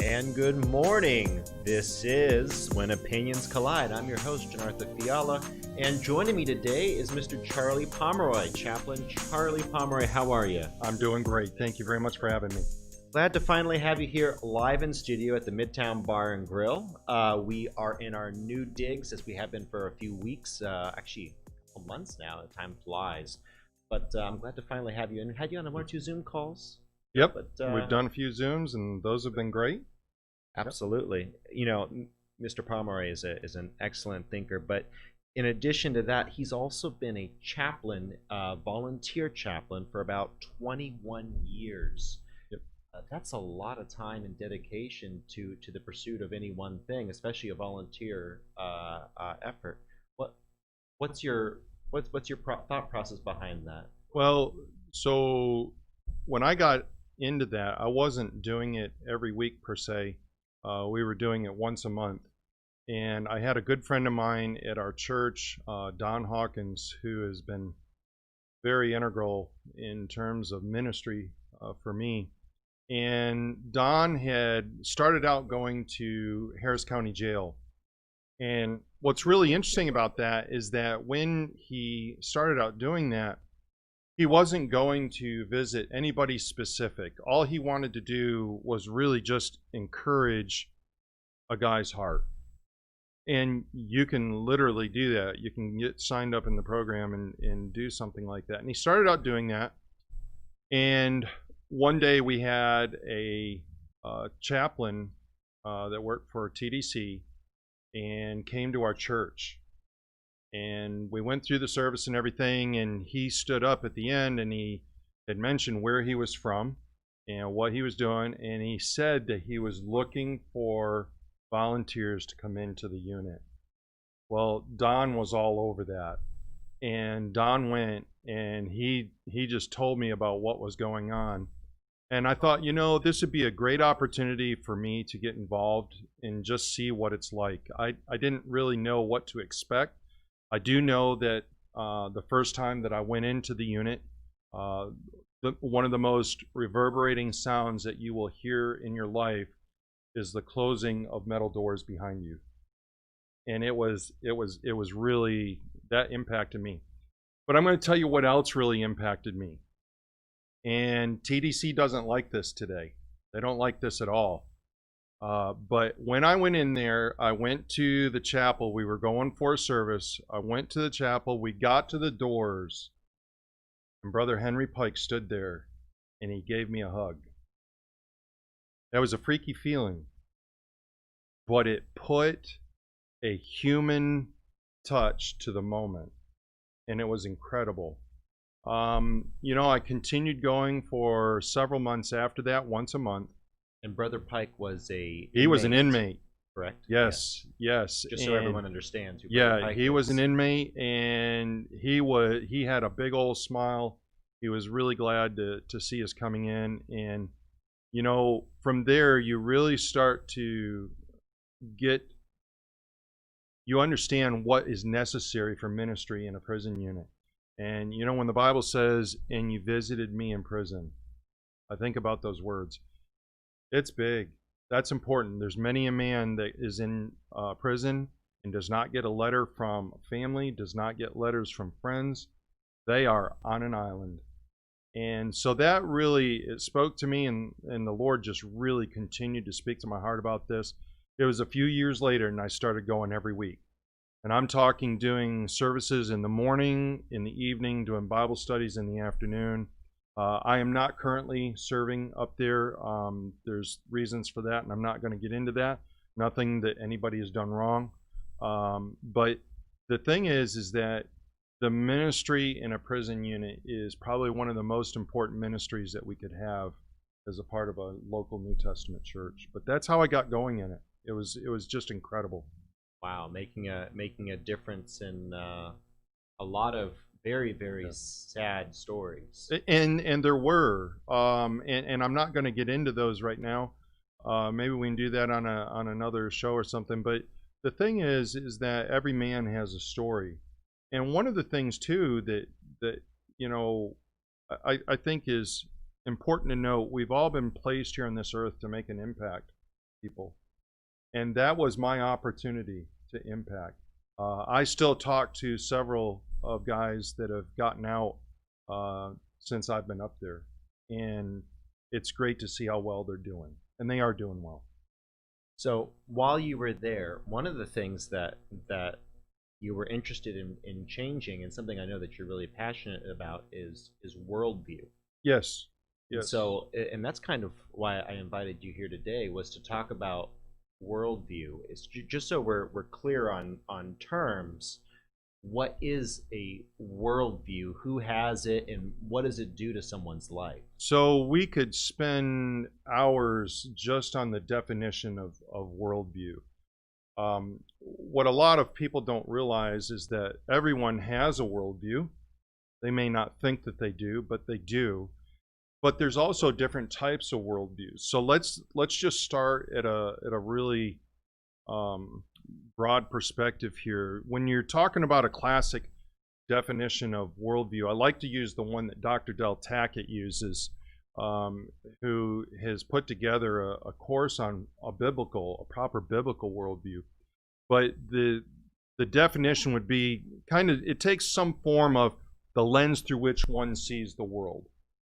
And good morning. This is When Opinions Collide. I'm your host, Janartha Fiala, and joining me today is Mr. Charlie Pomeroy. Chaplain Charlie Pomeroy, how are you? I'm doing great. Thank you very much for having me. Glad to finally have you here live in studio at the Midtown Bar and Grill. We are in our new digs, as we have been for a few weeks, actually a couple months now. Time flies. But I'm glad to finally have you, and had you on one or two Zoom calls. Yep, But, we've done a few Zooms, and those have been great. Absolutely. You know, Mr. Pomeroy is an excellent thinker, but in addition to that, he's also been a chaplain, volunteer chaplain for about 21 years. Yep. That's a lot of time and dedication to the pursuit of any one thing, especially a volunteer effort. What's your thought process behind that? Well, so when I got into that, I wasn't doing it every week per se. We were doing it once a month. And I had a good friend of mine at our church, Don Hawkins, who has been very integral in terms of ministry for me. And Don had started out going to Harris County Jail. And what's really interesting about that is that when he started out doing that, he wasn't going to visit anybody specific. All he wanted to do was really just encourage a guy's heart. And you can literally do that. You can get signed up in the program and do something like that. And he started out doing that. And one day we had a chaplain that worked for TDC and came to our church. And we went through the service and everything, and he stood up at the end and he had mentioned where he was from and what he was doing, and he said that he was looking for volunteers to come into the unit. Well, Don was all over that, and Don went and he just told me about what was going on. And I thought, you know, this would be a great opportunity for me to get involved and just see what it's like. I didn't really know what to expect. I do know that the first time that I went into the unit, one of the most reverberating sounds that you will hear in your life is the closing of metal doors behind you. And it was really, that impacted me. But I'm going to tell you what else really impacted me. And TDC doesn't like this today. They don't like this at all. But when I went in there, I went to the chapel. We were going for a service. I went to the chapel. We got to the doors, and Brother Henry Pike stood there, and he gave me a hug. That was a freaky feeling, but it put a human touch to the moment, and it was incredible. You know, I continued going for several months after that, once a month. And Brother Pike was He was an inmate. Correct? Yes. Just so everyone understands who Brother Yeah, Pike he was is. an inmate, and he had a big old smile. He was really glad to see us coming in. And, you know, from there, you really start to you understand what is necessary for ministry in a prison unit. And, you know, when the Bible says, and you visited me in prison, I think about those words. It's big. That's important. There's many a man that is in prison and does not get a letter from family, does not get letters from friends. They are on an island. And so that really, it spoke to me, and the Lord just really continued to speak to my heart about this. It was a few years later, and I started going every week. And I'm talking doing services in the morning, in the evening, doing Bible studies in the afternoon. I am not currently serving up there. There's reasons for that, and I'm not going to get into that. Nothing that anybody has done wrong. But the thing is that the ministry in a prison unit is probably one of the most important ministries that we could have as a part of a local New Testament church. But that's how I got going in it. It was just incredible. Wow, making a difference in a lot of very, very sad stories. And there were, and I'm not going to get into those right now. Maybe we can do that on another show or something. But the thing is that every man has a story, and one of the things too that you know, I think is important to note. We've all been placed here on this earth to make an impact. people. And that was my opportunity to impact. I still talk to several of guys that have gotten out since I've been up there, and it's great to see how well they're doing, and they are doing well. So while you were there, one of the things that you were interested in changing, and something I know that you're really passionate about, is worldview. Yes, And yes. so, and that's kind of why I invited you here today, was to talk about worldview. It's just so we're clear on terms. What is a worldview? Who has it, and what does it do to someone's life? So we could spend hours just on the definition of worldview. What a lot of people don't realize is that everyone has a worldview. They may not think that they do, but they do. But there's also different types of worldviews. So let's just start at a really broad perspective here. When you're talking about a classic definition of worldview, I like to use the one that Dr. Del Tackett uses, who has put together a course on a proper biblical worldview. But the definition would be kind of, it takes some form of the lens through which one sees the world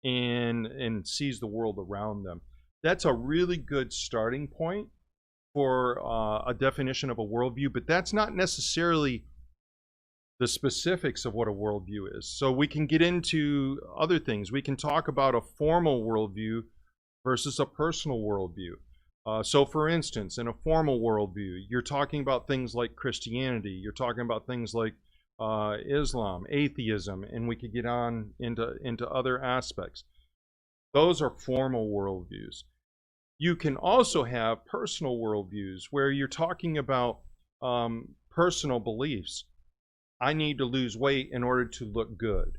and sees the world around them. That's a really good starting point for a definition of a worldview, but that's not necessarily the specifics of what a worldview is. So we can get into other things. We can talk about a formal worldview versus a personal worldview. So for instance, in a formal worldview, you're talking about things like Christianity, you're talking about things like Islam, atheism, and we could get on into other aspects. Those are formal worldviews. You can also have personal worldviews where you're talking about personal beliefs. I need to lose weight in order to look good.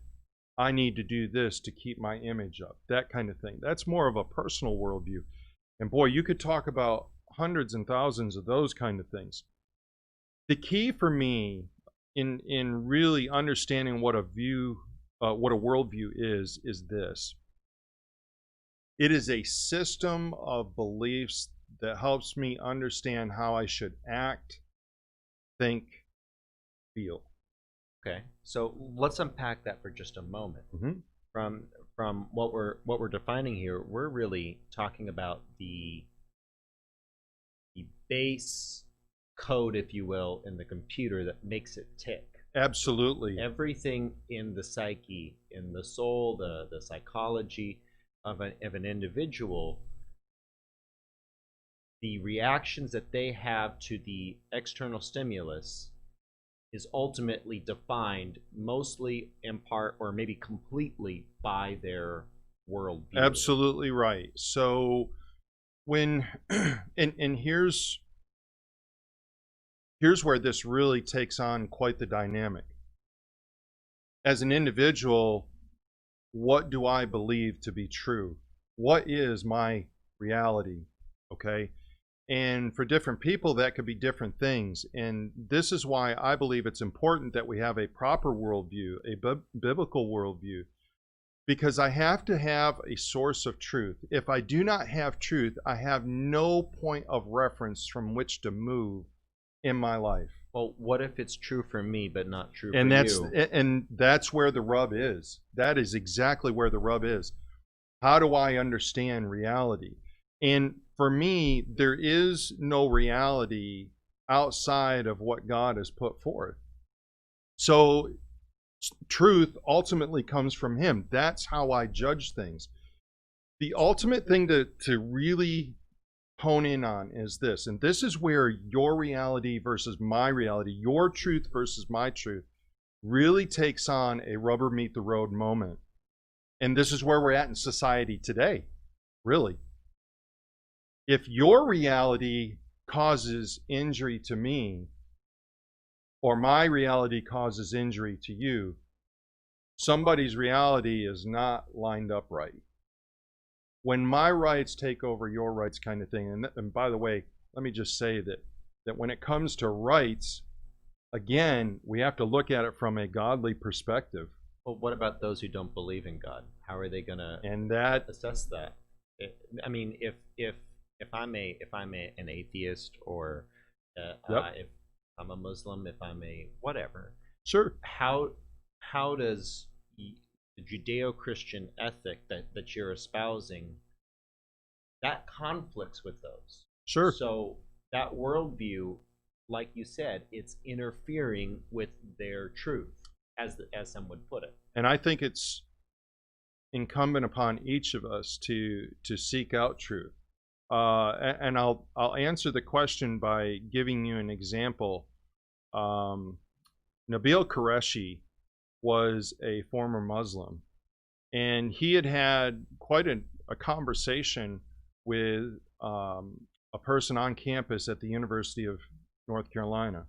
I need to do this to keep my image up, that kind of thing. That's more of a personal worldview. And boy, you could talk about hundreds and thousands of those kind of things. The key for me in really understanding what a worldview is this. It is a system of beliefs that helps me understand how I should act, think, feel. Okay, so let's unpack that for just a moment. Mm-hmm. From what we're defining here, we're really talking about the base code, if you will, in the computer that makes it tick. Absolutely. Everything in the psyche, in the soul, the psychology of an individual, the reactions that they have to the external stimulus is ultimately defined mostly in part or maybe completely by their worldview. Absolutely right. So when and here's where this really takes on quite the dynamic. As an individual, what do I believe to be true? What is my reality? Okay. And for different people, that could be different things. And this is why I believe it's important that we have a proper worldview, a biblical worldview, because I have to have a source of truth. If I do not have truth, I have no point of reference from which to move in my life. Well, what if it's true for me but not true And for you? And that's where the rub is. That is exactly where the rub is. How do I understand reality? And for me, there is no reality outside of what God has put forth. So truth ultimately comes from Him. That's how I judge things. The ultimate thing to really hone in on is this, and this is where your reality versus my reality, your truth versus my truth, really takes on a rubber meet the road moment. And this is where we're at in society today, really. If your reality causes injury to me, or my reality causes injury to you, somebody's reality is not lined up right. When my rights take over your rights kind of thing, and by the way, let me just say that when it comes to rights, again, we have to look at it from a godly perspective. Well, what about those who don't believe in God? How are they going to And that assess that? I mean, if an atheist, or Yep. if I'm a Muslim, if I'm a whatever, Sure. how does the Judeo-Christian ethic that you're espousing that conflicts with those? Sure. So that worldview, like you said, it's interfering with their truth, as some would put it. And I think it's incumbent upon each of us to seek out truth. And I'll answer the question by giving you an example. Nabil Qureshi was a former Muslim, and he had quite a conversation with a person on campus at the University of North Carolina.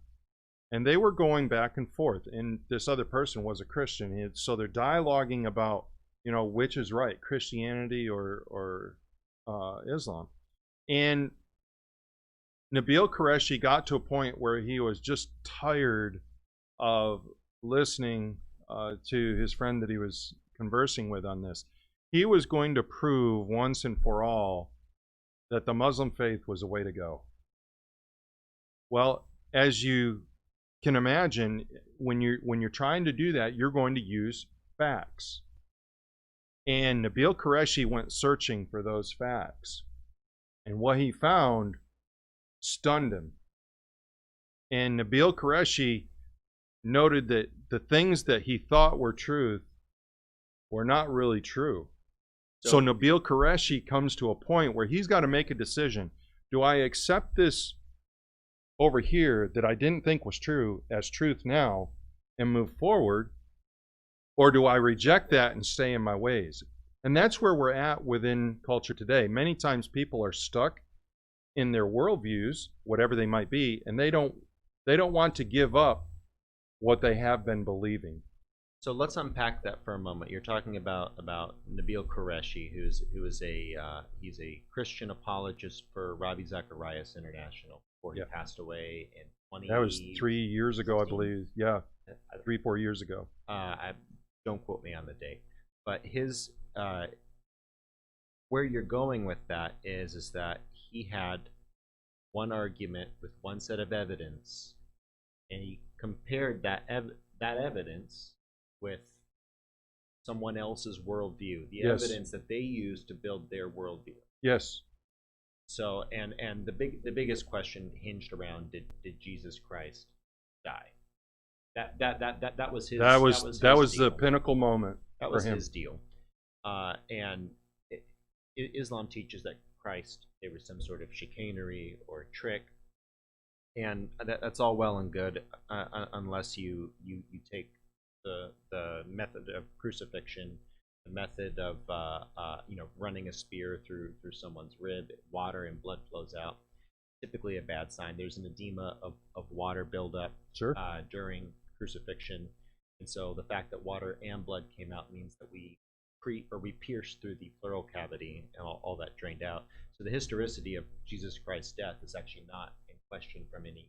And they were going back and forth, and this other person was a Christian. So they're dialoguing about, which is right, Christianity or Islam. And Nabil Qureshi got to a point where he was just tired of listening to his friend that he was conversing with on this. He was going to prove once and for all that the Muslim faith was a way to go. Well, as you can imagine, when you're trying to do that, you're going to use facts. And Nabil Qureshi went searching for those facts. And what he found stunned him. And Nabil Qureshi noted that the things that he thought were truth were not really true. So Nabil Qureshi comes to a point where he's got to make a decision. Do I accept this over here that I didn't think was true as truth now and move forward? Or do I reject that and stay in my ways? And that's where we're at within culture today. Many times people are stuck in their worldviews, whatever they might be, and they don't want to give up what they have been believing. So let's unpack that for a moment. You're talking about Nabil Qureshi, he's a Christian apologist for Ravi Zacharias International before he passed away in 20. That was 3 years ago, I believe. Yeah, 3-4 years ago. Don't quote me on the date, but his where you're going with that is that he had one argument with one set of evidence, and he compared that evidence with someone else's worldview, the evidence that they used to build their worldview. Yes. So, and the biggest question hinged around did Jesus Christ die? That was his. That was the pinnacle moment. That was his deal. And Islam teaches that Christ, there was some sort of chicanery or trick, and that's all well and good, unless you take the method of crucifixion, the method of running a spear through someone's rib, water and blood flows out. Typically a bad sign. There's an edema of water buildup during crucifixion, and so the fact that water and blood came out means that we pierced through the pleural cavity and all that drained out. So the historicity of Jesus Christ's death is actually not in question from any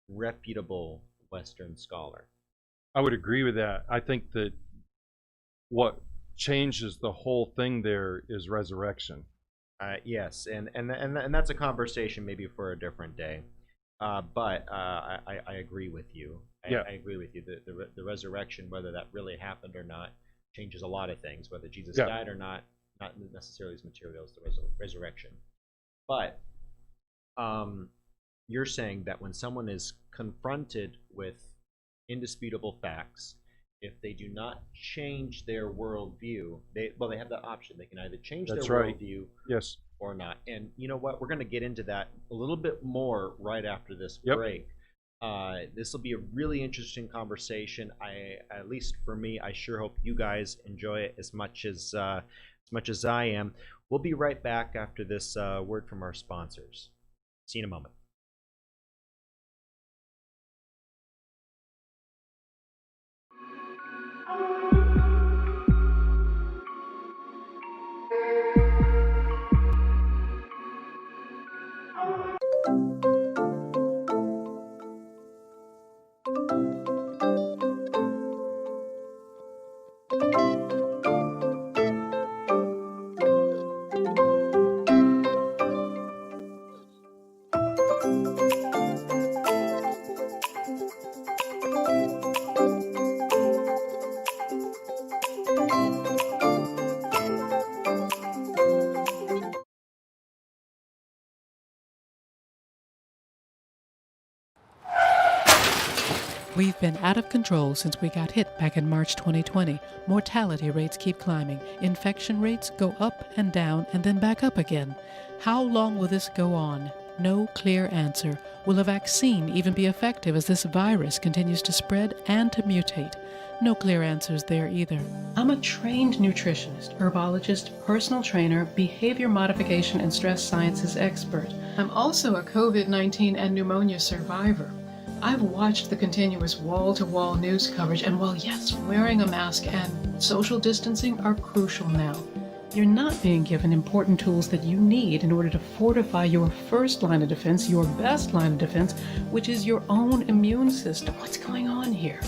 reputable Western scholar. I would agree with that. I think that what changes the whole thing there is resurrection. Yes, and that's a conversation maybe for a different day. But I agree with you. I agree with you. The resurrection, whether that really happened or not, changes a lot of things. Whether Jesus died or not necessarily as material as the resurrection. But you're saying that when someone is confronted with indisputable facts, if they do not change their worldview, they have the option. They can either change their worldview or not. And you know what? We're going to get into that a little bit more right after this break. This will be a really interesting conversation. At least for me, I sure hope you guys enjoy it as much as I am. We'll be right back after this word from our sponsors. See you in a moment. We've been out of control since we got hit back in March 2020. Mortality rates keep climbing. Infection rates go up and down and then back up again. How long will this go on? No clear answer. Will a vaccine even be effective as this virus continues to spread and to mutate? No clear answers there either. I'm a trained nutritionist, herbologist, personal trainer, behavior modification, and stress sciences expert. I'm also a COVID-19 and pneumonia survivor. I've watched the continuous wall-to-wall news coverage, and while yes, wearing a mask and social distancing are crucial now, you're not being given important tools that you need in order to fortify your first line of defense, your best line of defense, which is your own immune system. What's going on here?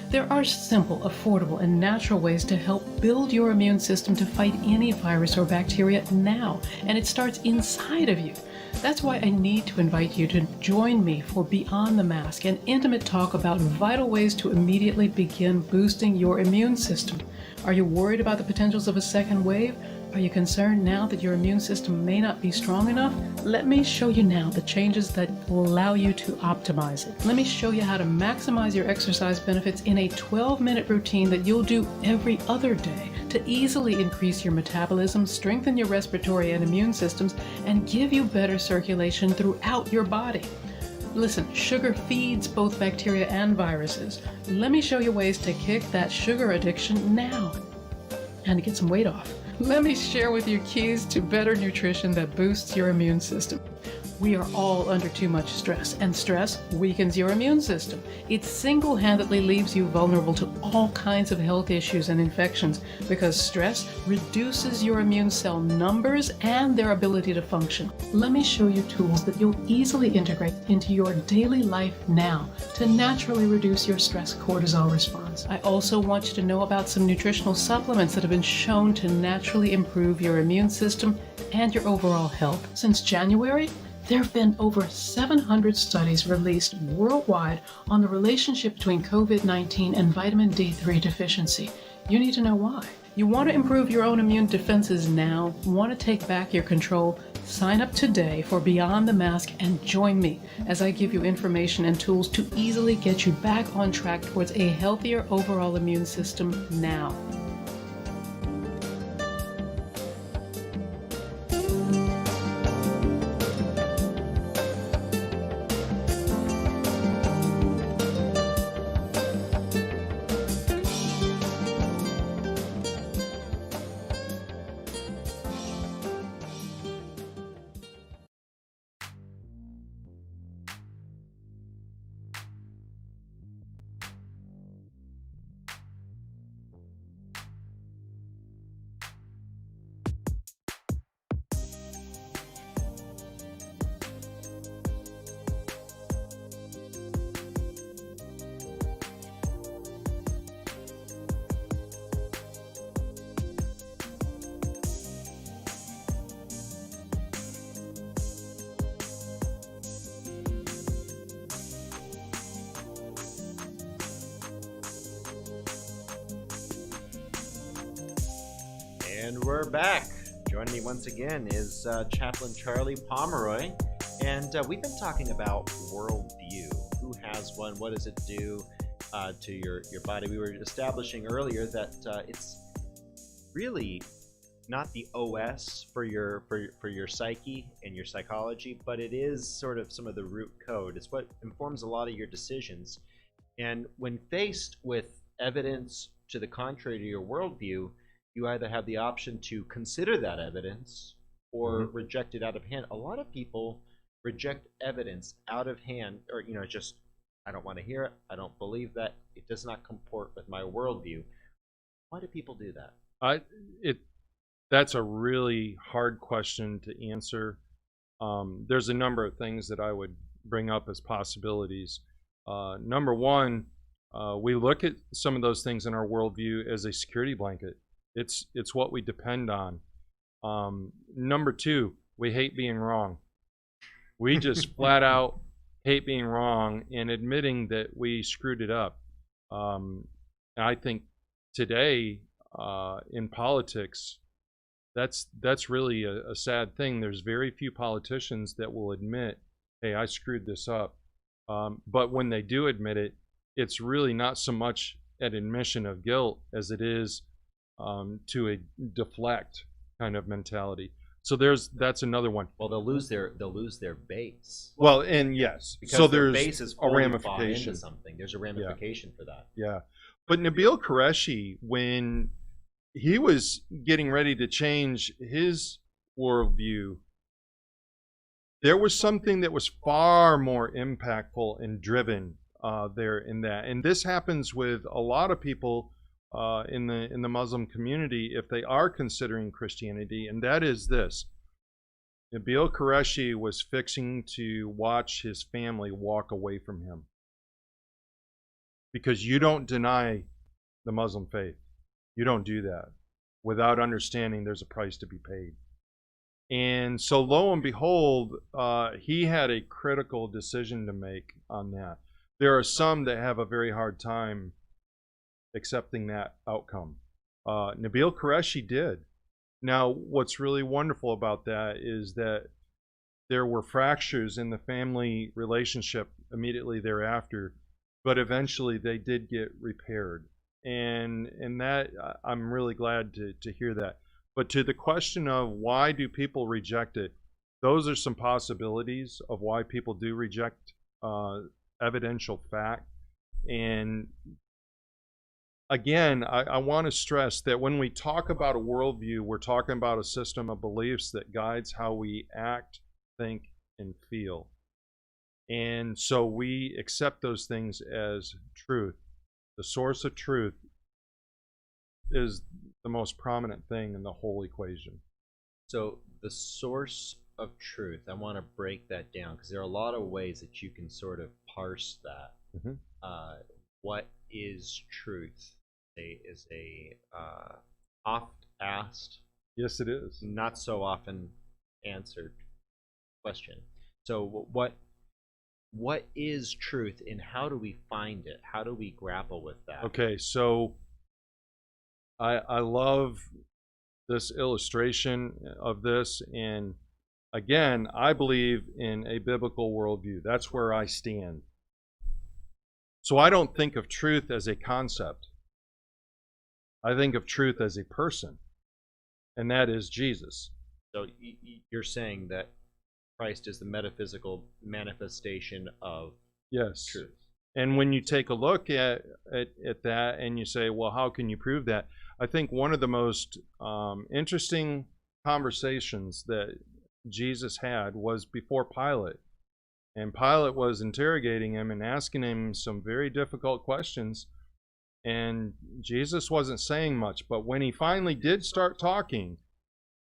There are simple, affordable, and natural ways to help build your immune system to fight any virus or bacteria now, and it starts inside of you. That's why I need to invite you to join me for Beyond the Mask, an intimate talk about vital ways to immediately begin boosting your immune system. Are you worried about the potentials of a second wave? Are you concerned now that your immune system may not be strong enough? Let me show you now the changes that will allow you to optimize it. Let me show you how to maximize your exercise benefits in a 12-minute routine that you'll do every other day to easily increase your metabolism, strengthen your respiratory and immune systems, and give you better circulation throughout your body. Listen, sugar feeds both bacteria and viruses. Let me show you ways to kick that sugar addiction now and to get some weight off. Let me share with you keys to better nutrition that boosts your immune system. We are all under too much stress, and stress weakens your immune system. It single-handedly leaves you vulnerable to all kinds of health issues and infections because stress reduces your immune cell numbers and their ability to function. Let me show you tools that you'll easily integrate into your daily life now to naturally reduce your stress cortisol response. I also want you to know about some nutritional supplements that have been shown to naturally improve your immune system and your overall health. Since January, there have been over 700 studies released worldwide on the relationship between COVID-19 and vitamin D3 deficiency. You need to know why. You want to improve your own immune defenses now, want to take back your control? Sign up today for Beyond the Mask and join me as I give you information and tools to easily get you back on track towards a healthier overall immune system now. And we're back. Joining me once again is Chaplain Charlie Pomeroy, and we've been talking about worldview. Who has one? What does it do to your body? We were establishing earlier that it's really not the OS for your psyche and your psychology, but it is sort of some of the root code. It's what informs a lot of your decisions. And when faced with evidence to the contrary to your worldview, you either have the option to consider that evidence or reject it out of hand. A lot of people reject evidence out of hand, or just, I don't want to hear it, I don't believe that, it does not comport with my worldview. Why do people do that? That's a really hard question to answer. There's a number of things that I would bring up as possibilities. Number one, we look at some of those things in our worldview as a security blanket. It's what we depend on. Number two, we hate being wrong. We just flat out hate being wrong and admitting that we screwed it up. And I think today in politics, that's really a sad thing. There's very few politicians that will admit, hey, I screwed this up. But when they do admit it, it's really not so much an admission of guilt as it is to a deflect kind of mentality. So that's another one. Well, they'll lose their base Well, and yes, because so their there's base is a fully bought ramification. into something. There's a ramification for that. Yeah. But Nabil Qureshi, when he was getting ready to change his worldview, there was something that was far more impactful and driven there in that. And this happens with a lot of people in the Muslim community if they are considering Christianity, and that is this. Nabil Qureshi was fixing to watch his family walk away from him. Because you don't deny the Muslim faith. You don't do that without understanding there's a price to be paid. And so lo and behold, he had a critical decision to make on that. There are some that have a very hard time accepting that outcome. Nabil Qureshi did. Now, what's really wonderful about that is that there were fractures in the family relationship immediately thereafter, but eventually they did get repaired. And that I'm really glad to hear that. But to the question of why do people reject it, those are some possibilities of why people do reject evidential fact. And again, I want to stress that when we talk about a worldview, we're talking about a system of beliefs that guides how we act, think, and feel. And so we accept those things as truth. The source of truth is the most prominent thing in the whole equation. So the source of truth, I want to break that down because there are a lot of ways that you can sort of parse that. Mm-hmm. What is truth? Is a oft asked, Yes, it is. not so often answered question. So what is truth, and how do we find it? How do we grapple with that? Okay, so I love this illustration of this, and again, I believe in a biblical worldview. That's where I stand. So I don't think of truth as a concept. I think of truth as a person, and that is Jesus. So you're saying that Christ is the metaphysical manifestation of Yes. truth. And when you take a look at that and you say, well, how can you prove that? I think one of the most interesting conversations that Jesus had was before Pilate. And Pilate was interrogating him and asking him some very difficult questions. And Jesus wasn't saying much. But when he finally did start talking,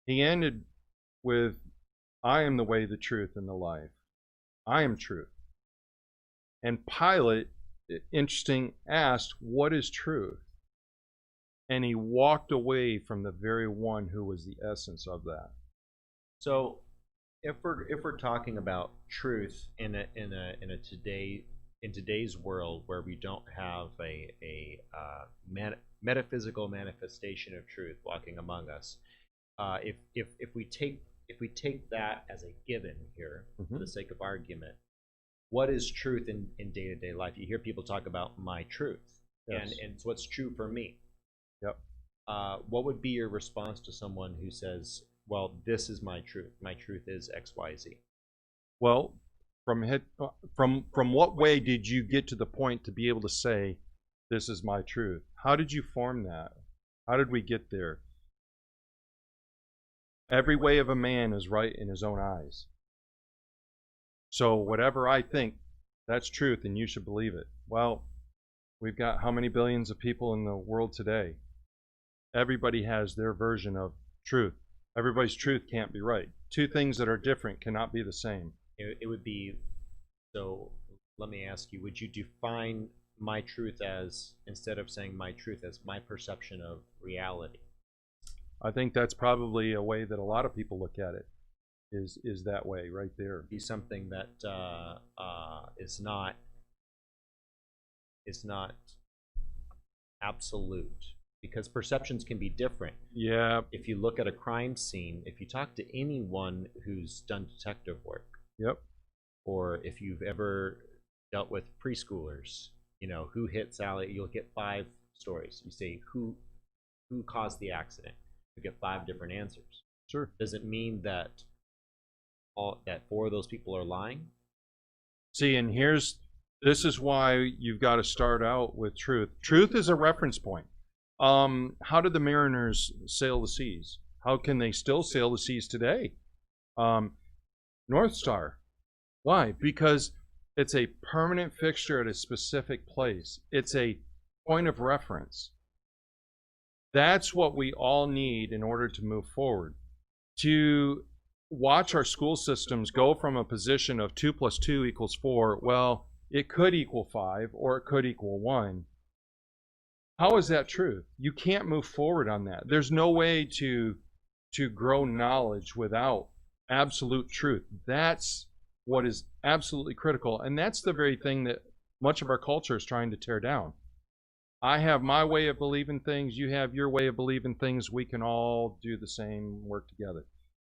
he ended with, I am the way, the truth, and the life. I am truth. And Pilate, interesting, asked, what is truth? And he walked away from the very one who was the essence of that. So if we're talking about truth in today's world where we don't have a metaphysical manifestation of truth walking among us, if we take that as a given here, Mm-hmm. for the sake of argument, what is truth in day-to-day life? You hear people talk about my truth. Yes. And it's what's true for me. Yep. What would be your response to someone who says, well, this is my truth. My truth is XYZ. Well, from what way did you get to the point to be able to say, this is my truth? How did you form that? How did we get there? Every way of a man is right in his own eyes. So whatever I think, that's truth, and you should believe it. Well, we've got how many billions of people in the world today? Everybody has their version of truth. Everybody's truth can't be right. Two things that are different cannot be the same. It would be, so let me ask you, would you define my truth as, instead of saying my truth, as my perception of reality? I think that's probably a way that a lot of people look at it, is that way right there. Be something that is not absolute, because perceptions can be different. Yeah. If you look at a crime scene, if you talk to anyone who's done detective work, Yep. or if you've ever dealt with preschoolers, who hit Sally, you'll get 5 stories. You say who caused the accident, you get 5 different answers. Sure. Does it mean that 4 of those people are lying? See, and this is why you've got to start out with truth. Truth is a reference point. How did the mariners sail the seas? How can they still sail the seas today? North Star. Why? Because it's a permanent fixture at a specific place. It's a point of reference. That's what we all need in order to move forward. To watch our school systems go from a position of 2 + 2 = 4, well, it could equal 5 or it could equal 1. How is that truth? You can't move forward on that. There's no way to grow knowledge without absolute truth. That's what is absolutely critical, and that's the very thing that much of our culture is trying to tear down. I have my way of believing things, you have your way of believing things, we can all do the same work together.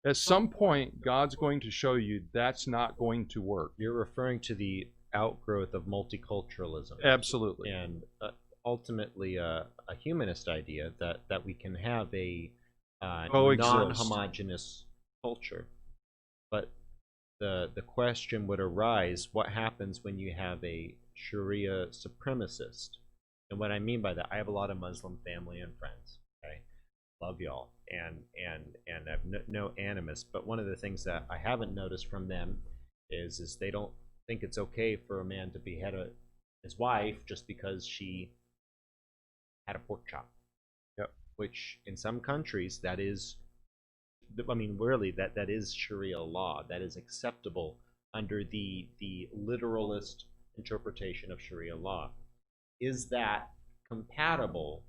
At some point, God's going to show you that's not going to work. You're referring to the outgrowth of multiculturalism. Absolutely. And ultimately a humanist idea that we can have a non-homogeneous culture. But the question would arise, what happens when you have a Sharia supremacist? And what I mean by that, I have a lot of Muslim family and friends. Okay, love y'all, and I have no animus. But one of the things that I haven't noticed from them is they don't think it's okay for a man to behead his wife just because she had a pork chop. Yep. Which in some countries that is, I mean, really that is Sharia law. That is acceptable under the literalist interpretation of Sharia law. Is that compatible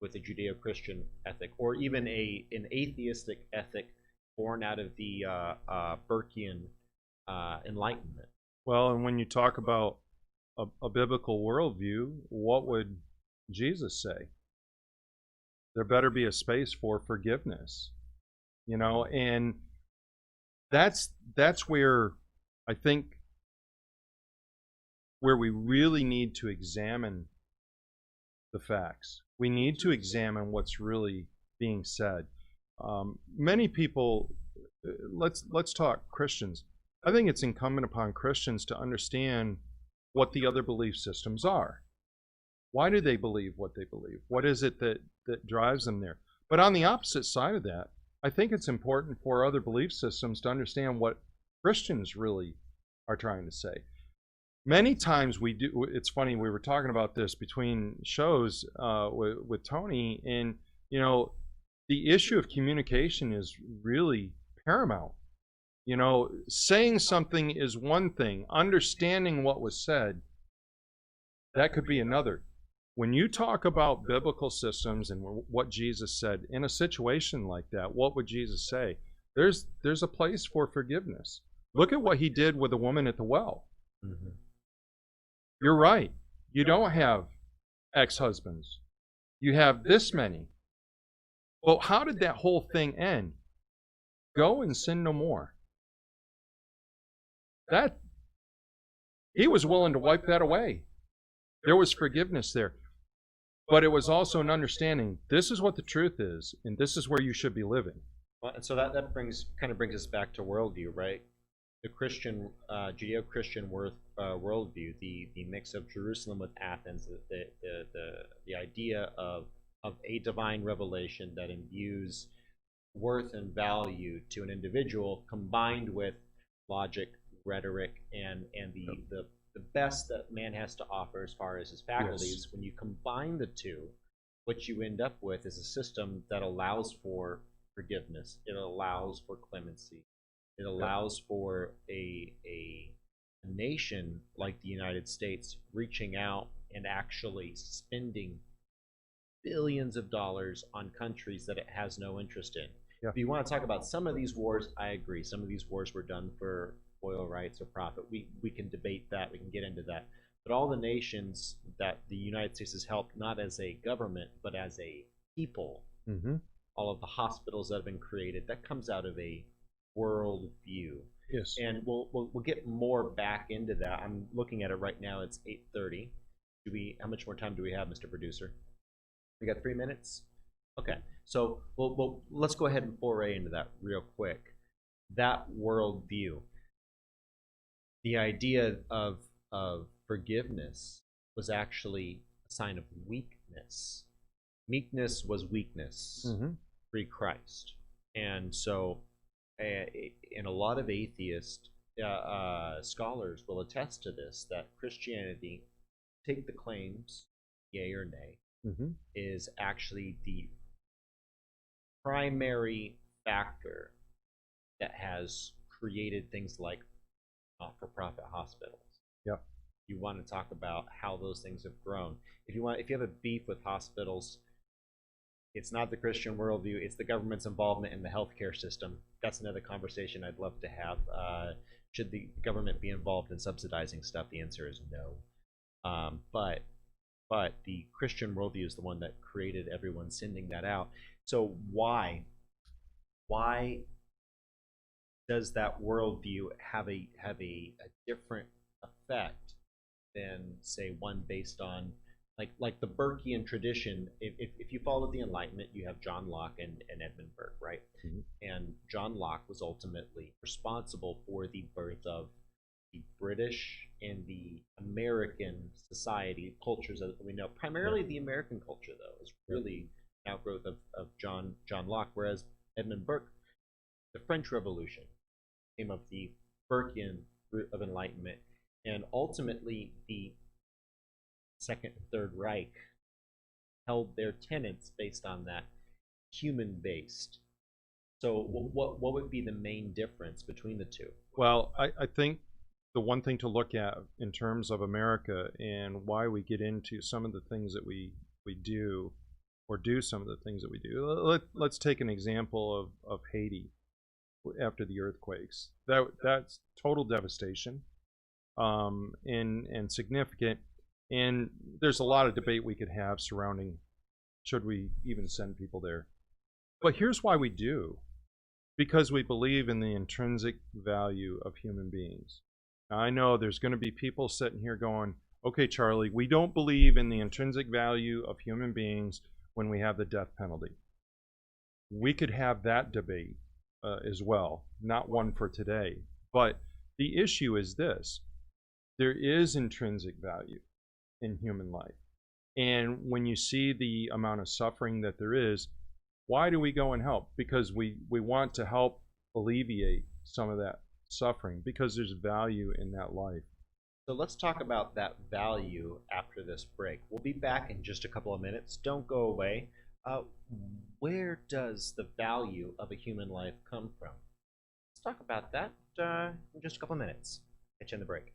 with a Judeo-Christian ethic, or even an atheistic ethic born out of the Burkean Enlightenment? Well, and when you talk about a biblical worldview, what would Jesus say? There better be a space for forgiveness, and that's where I think where we really need to examine the facts. We need to examine what's really being said. Many people, let's talk Christians. I think it's incumbent upon Christians to understand what the other belief systems are. Why do they believe what they believe? What is it that drives them there? But on the opposite side of that, I think it's important for other belief systems to understand what Christians really are trying to say. Many times we do. It's funny, we were talking about this between shows with Tony, and the issue of communication is really paramount. Saying something is one thing, understanding what was said, that could be another. When you talk about biblical systems and what Jesus said in a situation like that, what would Jesus say? There's a place for forgiveness. Look at what he did with the woman at the well. Mm-hmm. You're right. You don't have ex-husbands. You have this many. Well, how did that whole thing end? Go and sin no more. That he was willing to wipe that away. There was forgiveness there. But it was also an understanding, this is what the truth is, and this is where you should be living. Well, and so that brings us back to worldview, right? The Christian, Judeo-Christian worldview, the mix of Jerusalem with Athens, the idea of a divine revelation that imbues worth and value to an individual, combined with logic, rhetoric, and the best that man has to offer as far as his faculties. Yes. When you combine the two, what you end up with is a system that allows for forgiveness. It allows for clemency. It allows for a nation like the United States reaching out and actually spending billions of dollars on countries that it has no interest in. Yeah. If you want to talk about some of these wars, I agree. Some of these wars were done for oil rights or profit. We can debate that. We can get into that. But all the nations that the United States has helped, not as a government, but as a people, mm-hmm. all of the hospitals that have been created, that comes out of a world view. Yes. And we'll get more back into that. I'm looking at it right now. It's 8:30. How much more time do we have, Mr. Producer? We got 3 minutes? Okay, so let's go ahead and foray into that real quick. That worldview, the idea of forgiveness was actually a sign of weakness. Meekness was weakness pre Christ. And so, and a lot of atheist scholars will attest to this, that Christianity, take the claims, yay or nay, is actually the primary factor that has created things like not-for-profit hospitals. Yep. You want to talk about how those things have grown. If you have a beef with hospitals, it's not the Christian worldview, it's the government's involvement in the healthcare system. That's another conversation I'd love to have. Should the government be involved in subsidizing stuff? The answer is no. But the Christian worldview is the one that created everyone sending that out. So why does that worldview have a different effect than, say, one based on like the Burkean tradition? If you follow the Enlightenment, you have John Locke and Edmund Burke, right? And John Locke was ultimately responsible for the birth of the British and the American society cultures that we know. Primarily the American culture, though, is really an outgrowth of John Locke, whereas Edmund Burke, the French Revolution, came of the Burkean root of Enlightenment, and ultimately the Second and Third Reich held their tenets based on that, human-based. So what would be the main difference between the two? Well, I think the one thing to look at in terms of America and why we get into some of the things that we do, or do some of the things that we do. Let's take an example of Haiti after the earthquakes. That's total devastation, and significant. And there's a lot of debate we could have surrounding should we even send people there. But here's why we do. Because we believe in the intrinsic value of human beings. Now, I know there's going to be people sitting here going, okay, Charlie, we don't believe in the intrinsic value of human beings when we have the death penalty. We could have that debate as well, not one for today. But the issue is this: there is intrinsic value in human life. And when you see the amount of suffering that there is, why do we go and help? Because we want to help alleviate some of that suffering, because there's value in that life. So let's talk about that value after this break. We'll be back in just a couple of minutes. Don't go away. Where does the value of a human life come from? Let's talk about that in just a couple of minutes. Catch you in the break.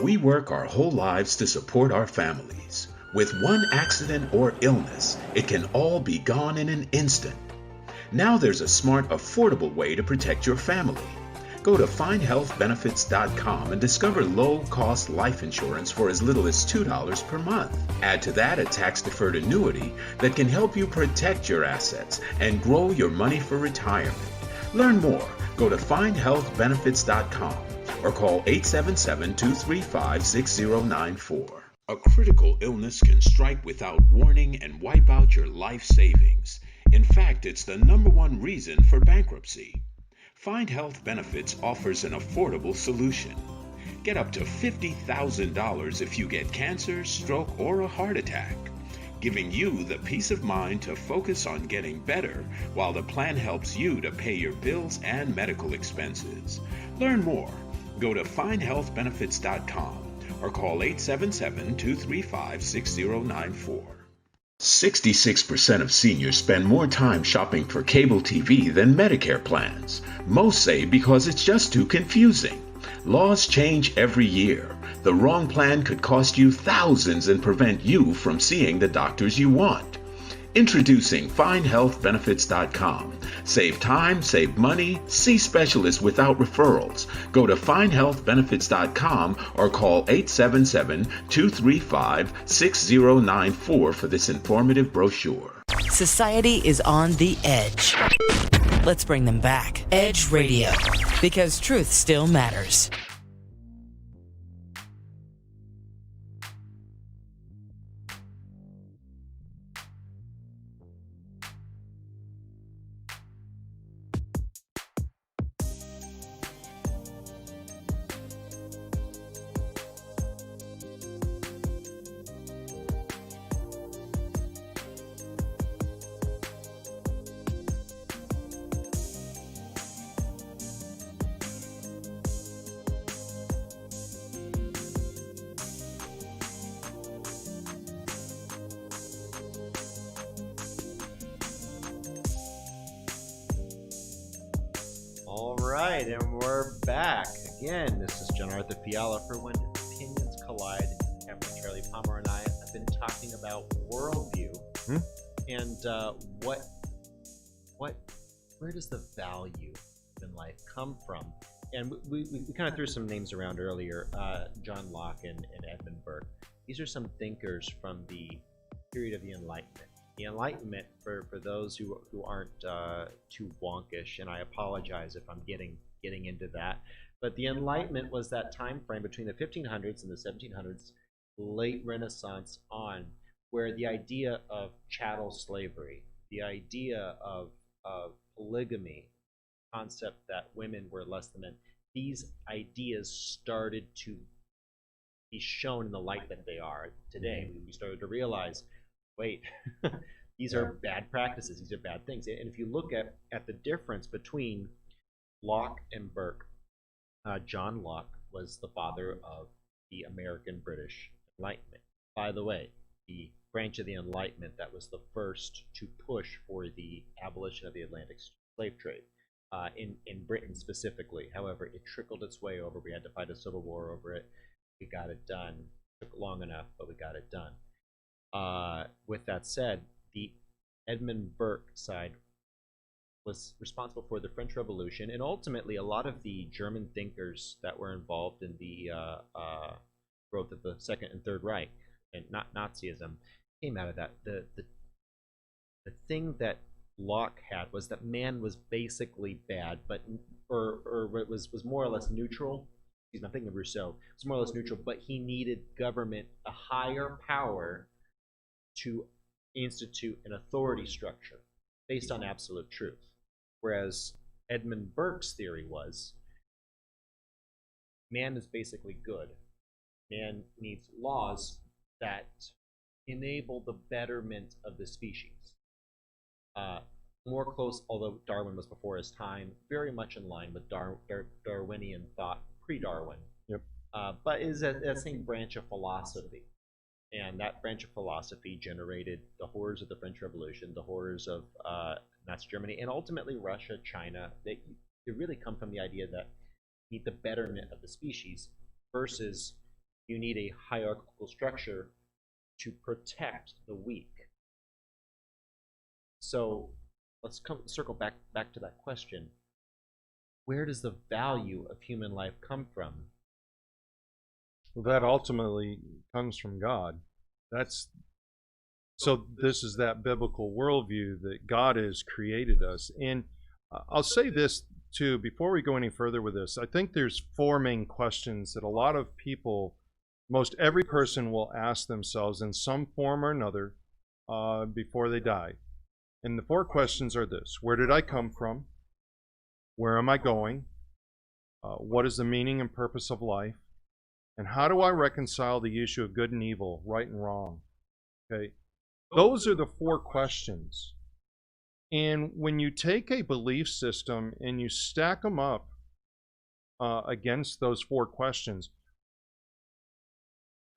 We work our whole lives to support our families. With one accident or illness, it can all be gone in an instant. Now there's a smart, affordable way to protect your family. Go to findhealthbenefits.com and discover low-cost life insurance for as little as $2 per month. Add to that a tax-deferred annuity that can help you protect your assets and grow your money for retirement. Learn more. Go to findhealthbenefits.com or call 877-235-6094. A critical illness can strike without warning and wipe out your life savings. In fact, it's the #1 reason for bankruptcy. Find Health Benefits offers an affordable solution. Get up to $50,000 if you get cancer, stroke, or a heart attack, giving you the peace of mind to focus on getting better while the plan helps you to pay your bills and medical expenses. Learn more. Go to findhealthbenefits.com or call 877-235-6094. 66% of seniors spend more time shopping for cable TV than Medicare plans. Most say because it's just too confusing. Laws change every year. The wrong plan could cost you thousands and prevent you from seeing the doctors you want. Introducing FindHealthBenefits.com. Save time, save money, see specialists without referrals. Go to FindHealthBenefits.com or call 877-235-6094 for this informative brochure. Society is on the edge. Let's bring them back. Edge Radio, because truth still matters. All right, and we're back again. This is John Arthur Fiala for When Opinions Collide. Captain Charlie Palmer and I have been talking about worldview and where does the value in life come from? And we kind of threw some names around earlier, John Locke and Edmund Burke. These are some thinkers from the period of the Enlightenment. The Enlightenment, for those who aren't too wonkish, and I apologize if I'm getting into that, but the Enlightenment was that time frame between the 1500s and the 1700s, late Renaissance on, where the idea of chattel slavery, the idea of polygamy, concept that women were less than men, these ideas started to be shown in the light that they are today. We started to realize, wait, these are bad practices, these are bad things. And if you look at the difference between Locke and Burke, John Locke was the father of the American British Enlightenment. By the way, the branch of the Enlightenment that was the first to push for the abolition of the Atlantic slave trade in Britain specifically. However, it trickled its way over. We had to fight a civil war over it. We got it done. It took long enough, but we got it done. With that said, the Edmund Burke side was responsible for the French Revolution, and ultimately a lot of the German thinkers that were involved in the growth of the Second and Third Reich, and not Nazism, came out of that. The thing that Locke had was that man was basically bad, but was more or less neutral. I'm thinking of Rousseau. It's more or less neutral, but he needed government, a higher power, to institute an authority structure based on absolute truth. Whereas Edmund Burke's theory was, man is basically good. Man needs laws that enable the betterment of the species. More close, although Darwin was before his time, very much in line with Darwinian thought, pre-Darwin. Yep. But is that same branch of philosophy. And that branch of philosophy generated the horrors of the French Revolution, the horrors of Nazi Germany, and ultimately Russia, China. They really come from the idea that you need the betterment of the species versus you need a hierarchical structure to protect the weak. So let's circle back to that question. Where does the value of human life come from? Well, that ultimately comes from God. So this is that biblical worldview that God has created us. And I'll say this too, before we go any further with this, I think there's four main questions that a lot of people, most every person will ask themselves in some form or another before they die. And the four questions are this: where did I come from? Where am I going? What is the meaning and purpose of life? And how do I reconcile the issue of good and evil, right and wrong? Okay, those are the four questions. And when you take a belief system and you stack them up against those four questions,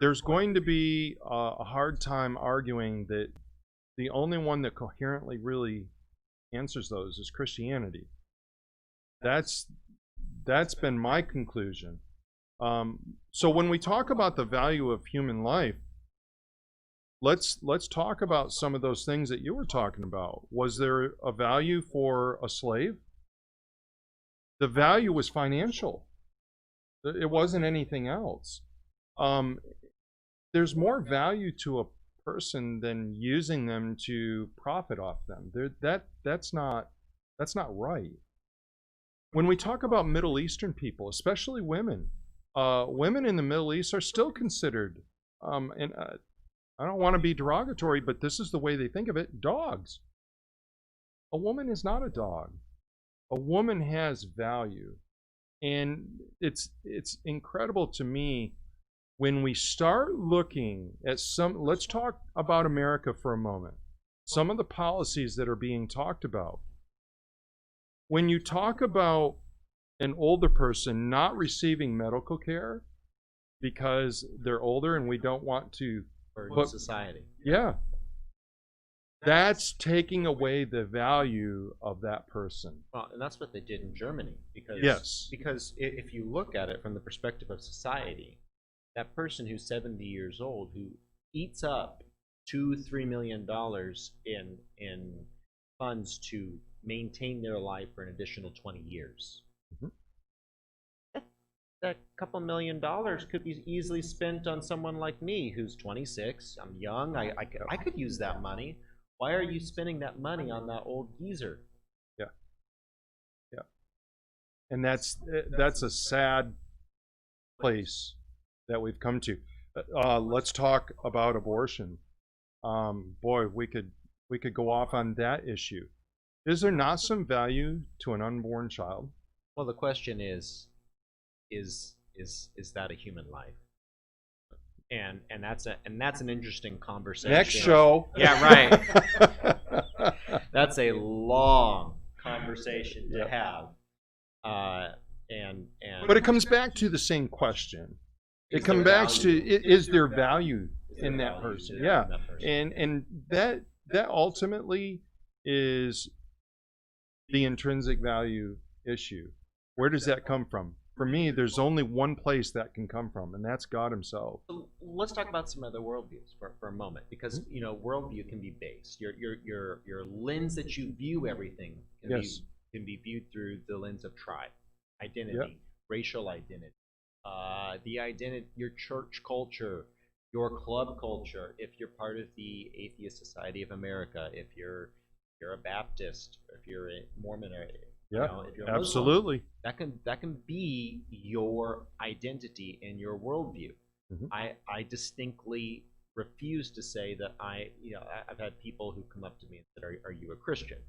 there's going to be a hard time arguing that the only one that coherently really answers those is Christianity. That's been my conclusion. So when we talk about the value of human life, let's talk about some of those things that you were talking about. Was there a value for a slave? The value was financial. It wasn't anything else. There's more value to a person than using them to profit off them. That's not right. When we talk about Middle Eastern people, especially women, women in the Middle East are still considered, and I don't want to be derogatory, but this is the way they think of it, dogs. A woman is not a dog. A woman has value. And it's incredible to me when we start looking at let's talk about America for a moment. Some of the policies that are being talked about. When you talk about an older person not receiving medical care because they're older and we don't want to For society. Yeah. That's taking away the value of that person. Well, and that's what they did in Germany. Because Yes. Because if you look at it from the perspective of society, that person who's 70 years old who eats up $2-3 million in funds to maintain their life for an additional 20 years. Mhm. That couple $1 million could be easily spent on someone like me who's 26. I'm young. I could use that money. Why are you spending that money on that old geezer? Yeah. Yeah. And that's a sad place that we've come to. Let's talk about abortion. Boy, we could go off on that issue. Is there not some value to an unborn child? Well, the question is that a human life? And that's an interesting conversation. Next show. Yeah, right. That's a long conversation to have. But it comes back to the same question. It comes back to is there value in that person? Yeah. And that ultimately is the intrinsic value issue. Where does that come from? For me, there's only one place that can come from, and that's God himself. So let's talk about some other worldviews for a moment, because worldview can be based. Your lens that you view everything can be viewed through the lens of tribe, identity, racial identity, the identity, your church culture, your club culture. If you're part of the Atheist Society of America, if you're a Baptist, or if you're a Mormon, or if you're a Muslim, absolutely. That can be your identity and your worldview. Mm-hmm. I distinctly refuse to say that I've had people who come up to me and said, "Are you a Christian?"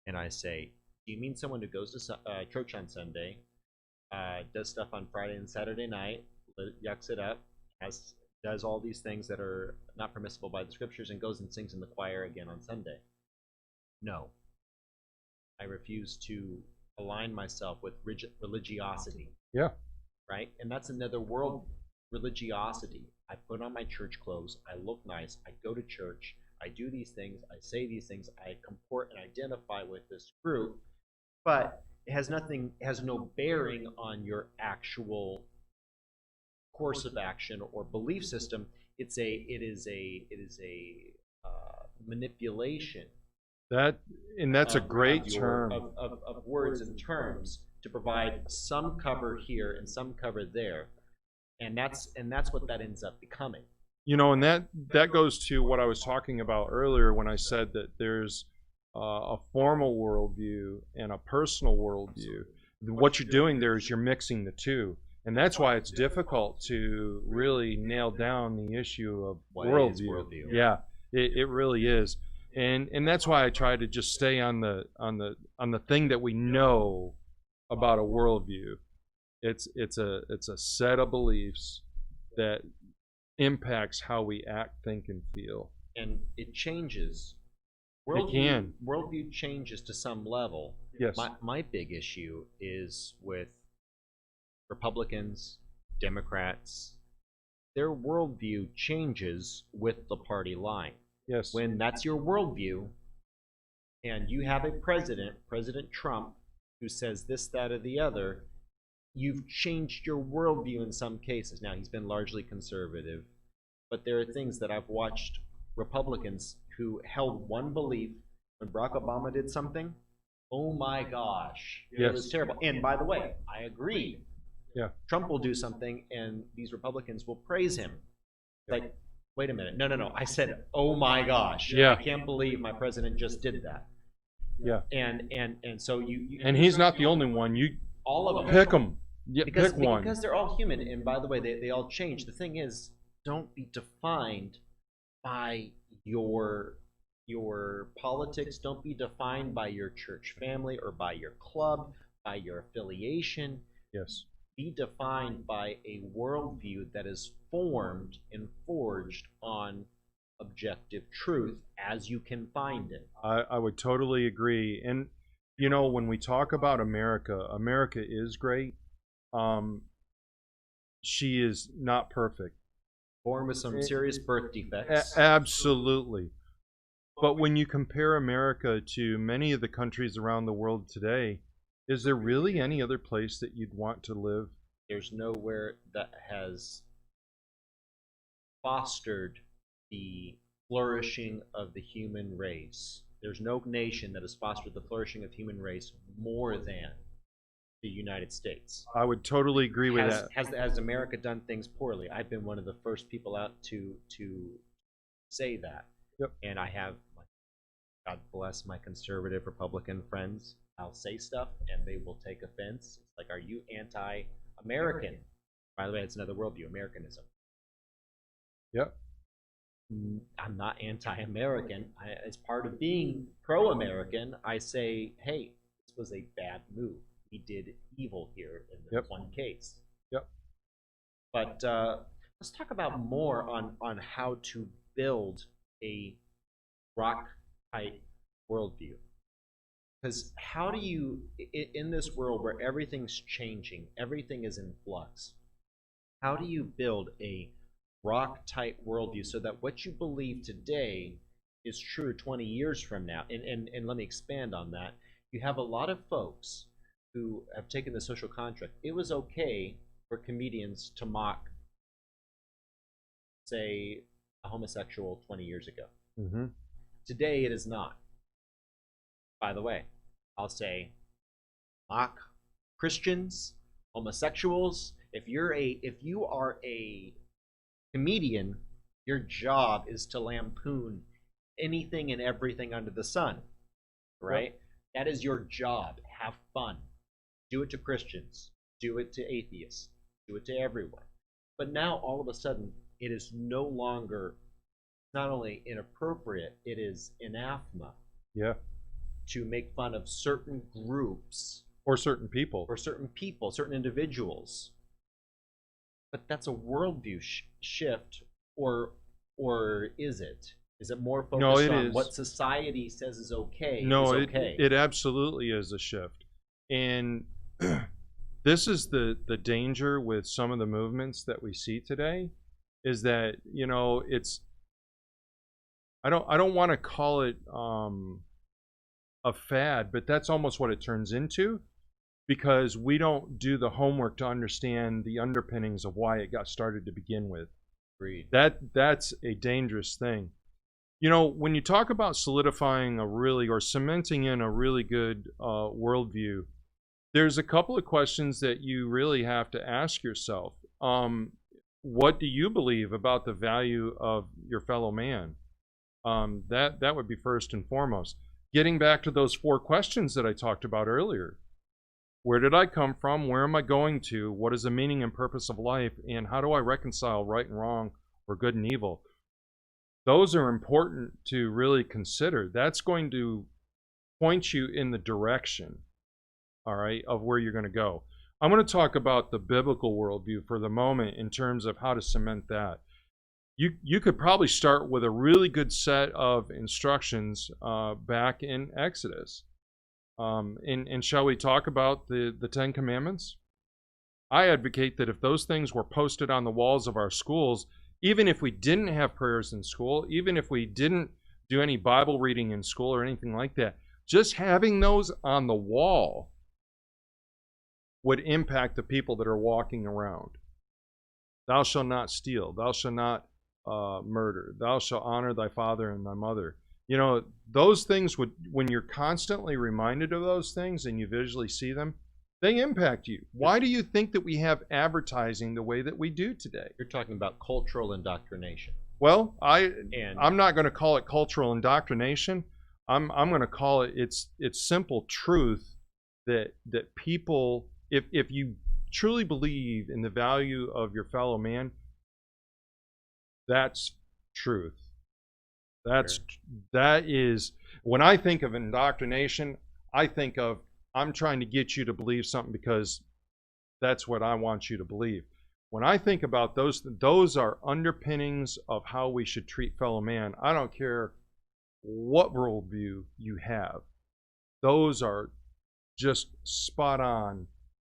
And I say, "Do you mean someone who goes to church on Sunday, does stuff on Friday and Saturday night, yucks it up, does all these things that are not permissible by the scriptures, and goes and sings in the choir again on Sunday?" No. I refuse to align myself with religiosity. Yeah. Right? And that's another world, religiosity. I put on my church clothes, I look nice, I go to church, I do these things, I say these things, I comport and identify with this group, but it has no bearing on your actual course of action or belief system. It is a manipulation. That's a great term of words and terms to provide some cover here and some cover there, and that's what that ends up becoming. And that goes to what I was talking about earlier when I said that there's a formal worldview and a personal worldview. What you're doing there is you're mixing the two, and that's why it's difficult to really nail down the issue of worldview. Yeah, it really is. And that's why I try to just stay on the thing that we know about a worldview. It's a set of beliefs that impacts how we act, think, and feel. And it changes. Worldview changes to some level. Yes. My big issue is with Republicans, Democrats. Their worldview changes with the party line. Yes. When that's your worldview, and you have a president, President Trump, who says this, that, or the other, you've changed your worldview in some cases. Now, he's been largely conservative, but there are things that I've watched Republicans who held one belief when Barack Obama did something. Oh my gosh, it Yes. was terrible. And by the way, I agree. Yeah. Trump will do something, and these Republicans will praise him. Like, wait a minute. No. I said, oh my gosh. Yeah. I can't believe my president just did that. Yeah. And so you And he's not the only one. You all of them pick them. Yeah, because pick one. because they're all human. And by the way, they all change. The thing is, don't be defined by your politics. Don't be defined by your church family or by your club, by your affiliation. Yes. Be defined by a worldview that is formed and forged on objective truth as you can find it. I would totally agree. And, you know, when we talk about America, America is great. She is not perfect. Born with some serious birth defects. Absolutely. But when you compare America to many of the countries around the world today, is there really any other place that you'd want to live? There's nowhere that has fostered the flourishing of the human race. There's no nation that has fostered the flourishing of human race more than the United States. I would totally agree with that. Has America done things poorly? I've been one of the first people out to say that. Yep. And I have, God bless my conservative Republican friends. I'll say stuff and they will take offense. It's like, are you anti-American? By the way, it's another worldview, Americanism. Yep. I'm not anti-American. As part of being pro-American, I say, hey, this was a bad move. We did evil here in this one case. Yep. But let's talk about more on how to build a rock-type worldview. Because how do you, in this world where everything's changing, everything is in flux, how do you build a rock-type worldview so that what you believe today is true 20 years from now? And let me expand on that. You have a lot of folks who have taken the social contract. It was okay for comedians to mock, say, a homosexual 20 years ago. Mm-hmm. Today it is not. By the way, I'll say mock Christians, homosexuals. If you are a comedian, your job is to lampoon anything and everything under the sun, right? Yep. That is your job. Have fun. Do it to Christians. Do it to atheists. Do it to everyone. But now, all of a sudden, it is no longer not only inappropriate, it is anathema. Yeah. To make fun of certain groups. Or certain people. Certain individuals. But that's a worldview shift, or is it? Is it more focused on what society says is okay? No, is okay? It absolutely is a shift. And this is the danger with some of the movements that we see today, is that, you know, it's, I don't want to call it a fad, but that's almost what it turns into, because we don't do the homework to understand the underpinnings of why it got started to begin with. Agreed. That's a dangerous thing. You know, when you talk about solidifying or cementing in a really good worldview, there's a couple of questions that you really have to ask yourself. What do you believe about the value of your fellow man? That would be first and foremost. Getting back to those 4 questions that I talked about earlier. Where did I come from? Where am I going to? What is the meaning and purpose of life? And how do I reconcile right and wrong or good and evil? Those are important to really consider. That's going to point you in the direction, all right, of where you're going to go. I'm going to talk about the biblical worldview for the moment in terms of how to cement that. You could probably start with a really good set of instructions back in Exodus. And shall we talk about the 10 Commandments? I advocate that if those things were posted on the walls of our schools, even if we didn't have prayers in school, even if we didn't do any Bible reading in school or anything like that. Just having those on the wall would impact the people that are walking around. Thou shalt not steal. Thou shalt not murder. Thou shalt honor thy father and thy mother. You know, those things would, when you're constantly reminded of those things and you visually see them, they impact you. Why do you think that we have advertising the way that we do today? You're talking about cultural indoctrination. Well, I'm not going to call it cultural indoctrination. I'm going to call it it's simple truth that people, if you truly believe in the value of your fellow man, that's truth. That is, when I think of indoctrination, I think of, I'm trying to get you to believe something because that's what I want you to believe. When I think about those are underpinnings of how we should treat fellow man. I don't care what worldview you have. Those are just spot on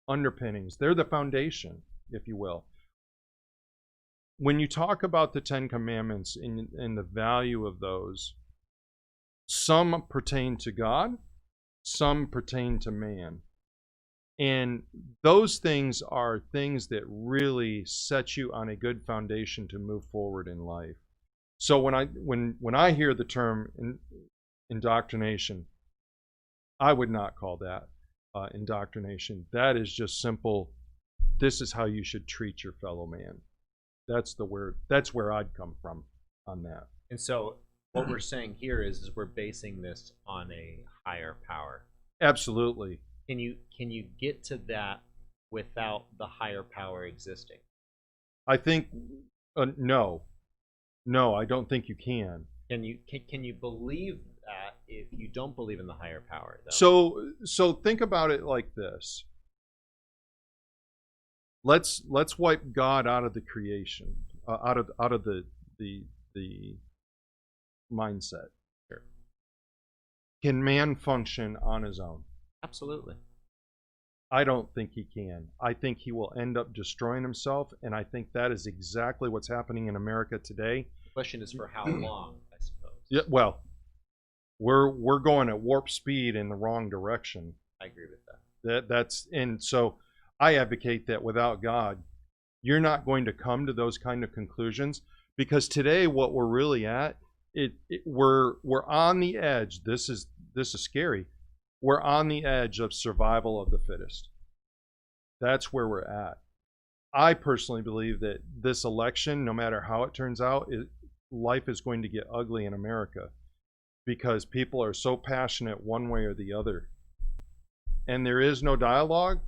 underpinnings. They're the foundation, if you will. When you talk about the Ten Commandments and the value of those, some pertain to God, some pertain to man. And those things are things that really set you on a good foundation to move forward in life. So when I hear the term indoctrination, I would not call that indoctrination. That is just simple, this is how you should treat your fellow man. That's where I'd come from on that. And so what we're saying here is we're basing this on a higher power. Absolutely. Can you get to that without the higher power existing? I think no, I don't think you can. Can you believe that if you don't believe in the higher power, though? So think about it like this. Let's wipe God out of the creation, out of the mindset. Sure. Can man function on his own? Absolutely. I don't think he can. I think he will end up destroying himself, and I think that is exactly what's happening in America today. The question is for how long, I suppose. Yeah, well, we're going at warp speed in the wrong direction. I agree with that. And so I advocate that without God, you're not going to come to those kind of conclusions, because today what we're really at, we're on the edge. This is scary. We're on the edge of survival of the fittest. That's where we're at. I personally believe that this election, no matter how it turns out, life is going to get ugly in America because people are so passionate one way or the other. And there is no dialogue.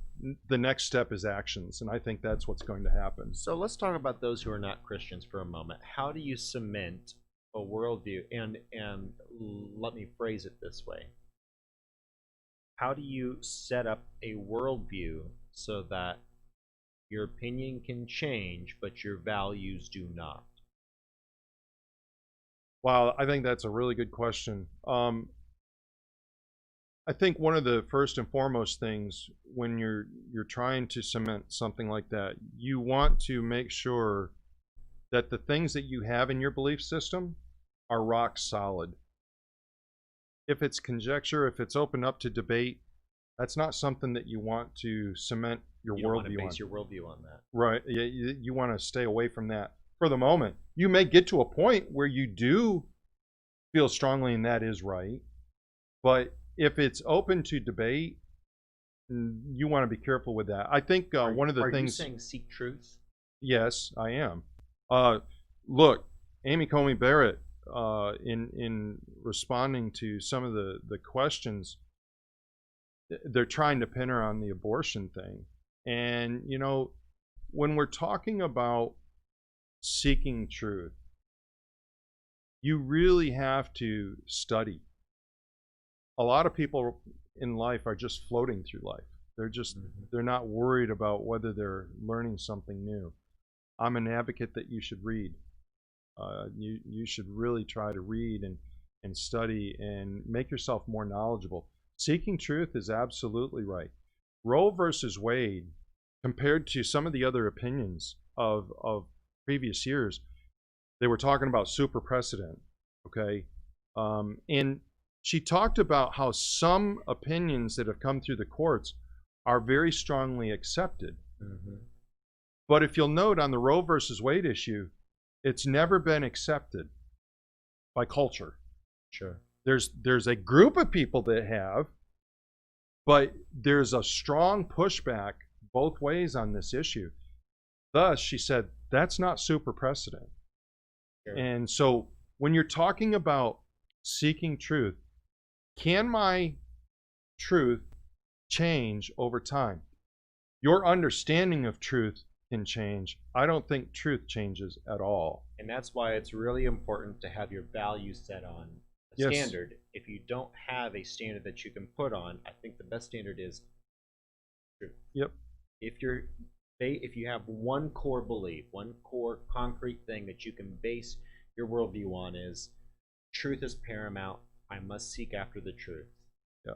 The next step is actions. And I think that's what's going to happen. So let's talk about those who are not Christians for a moment. How do you cement a worldview? And let me phrase it this way. How do you set up a worldview so that your opinion can change, but your values do not? Wow, I think that's a really good question. I think one of the first and foremost things when you're trying to cement something like that, you want to make sure that the things that you have in your belief system are rock solid. If it's conjecture, if it's open up to debate, that's not something that you want to cement your worldview on. You want to base your worldview on that. Right. You want to stay away from that for the moment. You may get to a point where you do feel strongly and that is right. But if it's open to debate, you want to be careful with that. I think one of the things... Are you saying seek truth? Yes, I am. Look, Amy Coney Barrett, in responding to some of the questions, they're trying to pin her on the abortion thing. And, you know, when we're talking about seeking truth, you really have to study. A lot of people in life are just floating through life. They're not worried about whether they're learning something new. I'm an advocate that you should read. You should really try to read and study and make yourself more knowledgeable. Seeking truth is absolutely right. Roe versus Wade, compared to some of the other opinions of previous years, they were talking about super precedent, okay? And she talked about how some opinions that have come through the courts are very strongly accepted. But if you'll note on the Roe versus Wade issue, it's never been accepted by culture. Sure. There's a group of people that have, but there's a strong pushback both ways on this issue. Thus, she said, that's not super precedent. Sure. And so when you're talking about seeking truth, can my truth change over time? Your understanding of truth can change. I don't think truth changes at all. And that's why it's really important to have your values set on a Yes. standard. If you don't have a standard that you can put on, I think the best standard is truth. Yep. If you have one core belief, one core concrete thing that you can base your worldview on is truth is paramount. I must seek after the truth.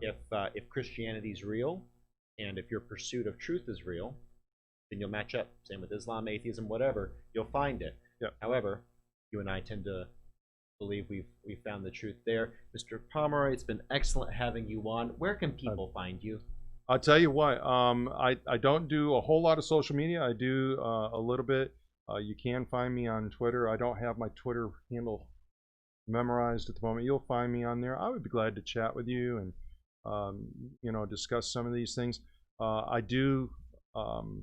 Yep. If Christianity is real, and if your pursuit of truth is real, then you'll match up. Same with Islam, atheism, whatever. You'll find it. Yep. However, you and I tend to believe we've found the truth there. Mr. Pomeroy, it's been excellent having you on. Where can people find you? I'll tell you what, I don't do a whole lot of social media. I do a little bit. You can find me on Twitter. I don't have my Twitter handle memorized at the moment. You'll find me on there. I would be glad to chat with you and discuss some of these things. I do